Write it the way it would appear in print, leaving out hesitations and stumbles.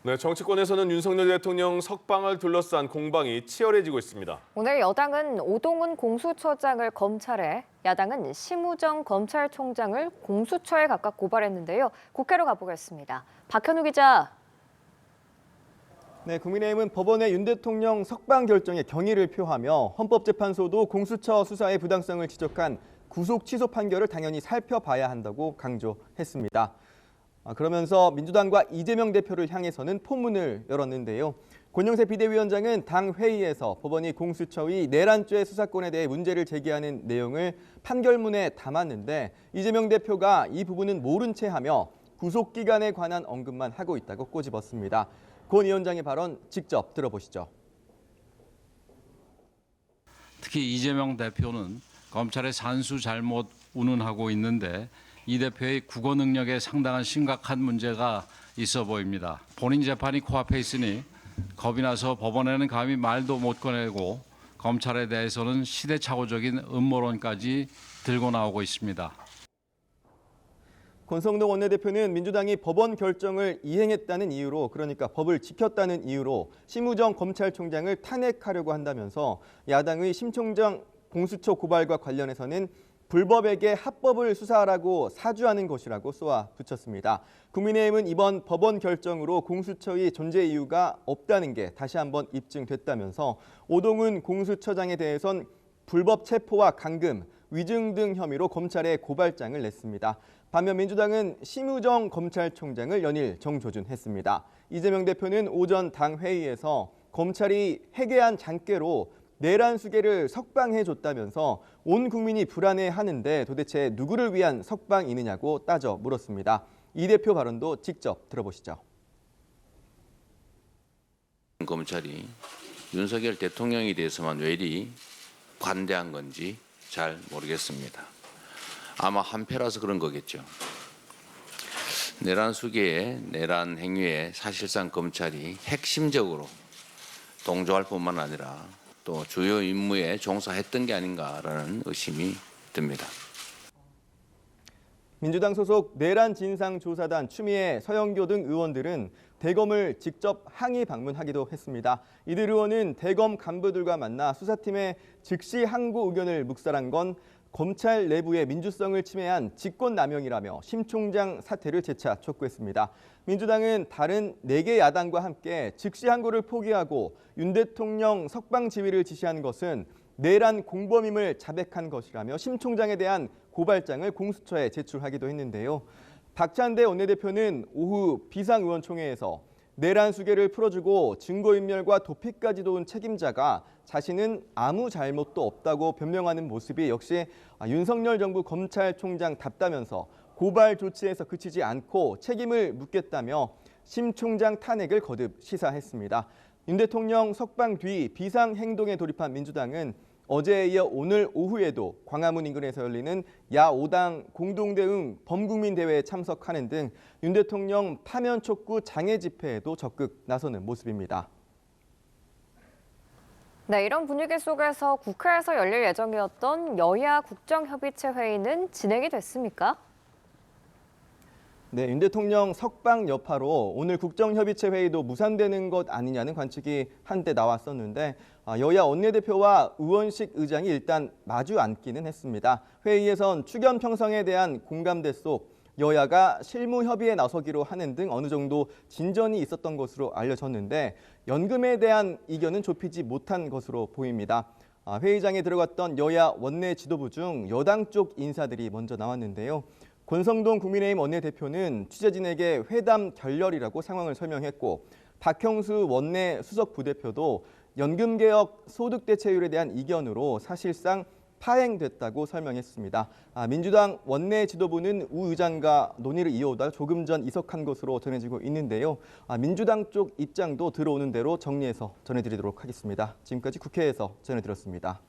네, 정치권에서는 윤석열 대통령 석방을 둘러싼 공방이 치열해지고 있습니다. 오늘 여당은 오동훈 공수처장을 검찰에, 야당은 심우정 검찰총장을 공수처에 각각 고발했는데요. 국회로 가보겠습니다. 박현우 기자. 네, 국민의힘은 법원의 윤 대통령 석방 결정에 경의를 표하며 헌법재판소도 공수처 수사의 부당성을 지적한 구속 취소 판결을 당연히 살펴봐야 한다고 강조했습니다. 그러면서 민주당과 이재명 대표를 향해서는 포문을 열었는데요. 권영세 비대위원장은 당 회의에서 법원이 공수처의 내란죄 수사권에 대해 문제를 제기하는 내용을 판결문에 담았는데 이재명 대표가 이 부분은 모른 채 하며 구속기간에 관한 언급만 하고 있다고 꼬집었습니다. 권 위원장의 발언 직접 들어보시죠. 특히 이재명 대표는 검찰의 산수 잘못 운운하고 있는데 이 대표의 국어 능력에 상당한 심각한 문제가 있어 보입니다. 본인 재판이 코앞에 있으니 겁이 나서 법원에는 감히 말도 못 꺼내고 검찰에 대해서는 시대착오적인 음모론까지 들고 나오고 있습니다. 권성동 원내대표는 민주당이 법원 결정을 이행했다는 이유로, 그러니까 법을 지켰다는 이유로 심우정 검찰총장을 탄핵하려고 한다면서 야당의 심 총장 공수처 고발과 관련해서는 불법에게 합법을 수사하라고 사주하는 것이라고 쏘아붙였습니다. 국민의힘은 이번 법원 결정으로 공수처의 존재 이유가 없다는 게 다시 한번 입증됐다면서 오동훈 공수처장에 대해선 불법 체포와 감금, 위증 등 혐의로 검찰에 고발장을 냈습니다. 반면 민주당은 심우정 검찰총장을 연일 정조준했습니다. 이재명 대표는 오전 당 회의에서 검찰이 해괴한 장깨로 내란 수계를 석방해줬다면서 온 국민이 불안해하는데 도대체 누구를 위한 석방이느냐고 따져 물었습니다. 이 대표 발언도 직접 들어보시죠. 검찰이 윤석열 대통령에 대해서만 왜 이리 관대한 건지 잘 모르겠습니다. 아마 한패라서 그런 거겠죠. 내란 수계에 내란 행위에 사실상 검찰이 핵심적으로 동조할 뿐만 아니라 또 주요 임무에 종사했던 게 아닌가라는 의심이 듭니다. 민주당 소속 내란 진상조사단 추미애, 서영교 등 의원들은 대검을 직접 항의 방문하기도 했습니다. 이들 의원은 대검 간부들과 만나 수사팀의 즉시 항고 의견을 묵살한 건 검찰 내부의 민주성을 침해한 직권남용이라며 심 총장 사퇴를 재차 촉구했습니다. 민주당은 다른 4개 야당과 함께 즉시 항고를 포기하고 윤 대통령 석방 지휘를 지시한 것은 내란 공범임을 자백한 것이라며 심 총장에 대한 고발장을 공수처에 제출하기도 했는데요. 박찬대 원내대표는 오후 비상의원총회에서 내란 수계를 풀어주고 증거인멸과 도피까지 도운 책임자가 자신은 아무 잘못도 없다고 변명하는 모습이 역시 윤석열 정부 검찰총장답다면서 고발 조치에서 그치지 않고 책임을 묻겠다며 심 총장 탄핵을 거듭 시사했습니다. 윤 대통령 석방 뒤 비상행동에 돌입한 민주당은 어제에 이어 오늘 오후에도 광화문 인근에서 열리는 야5당 공동대응 범국민대회에 참석하는 등 윤 대통령 파면 촉구 장애 집회에도 적극 나서는 모습입니다. 네, 이런 분위기 속에서 국회에서 열릴 예정이었던 여야 국정협의체 회의는 진행이 됐습니까? 네, 윤 대통령 석방 여파로 오늘 국정협의체 회의도 무산되는 것 아니냐는 관측이 한때 나왔었는데 여야 원내대표와 의원식 의장이 일단 마주 앉기는 했습니다. 회의에선 추경 편성에 대한 공감대 속 여야가 실무 협의에 나서기로 하는 등 어느 정도 진전이 있었던 것으로 알려졌는데 연금에 대한 이견은 좁히지 못한 것으로 보입니다. 회의장에 들어갔던 여야 원내 지도부 중 여당 쪽 인사들이 먼저 나왔는데요. 권성동 국민의힘 원내대표는 취재진에게 회담 결렬이라고 상황을 설명했고 박형수 원내 수석 부대표도 연금개혁 소득대체율에 대한 이견으로 사실상 파행됐다고 설명했습니다. 민주당 원내 지도부는 우 의장과 논의를 이어오다 조금 전 이석한 것으로 전해지고 있는데요. 민주당 쪽 입장도 들어오는 대로 정리해서 전해드리도록 하겠습니다. 지금까지 국회에서 전해드렸습니다.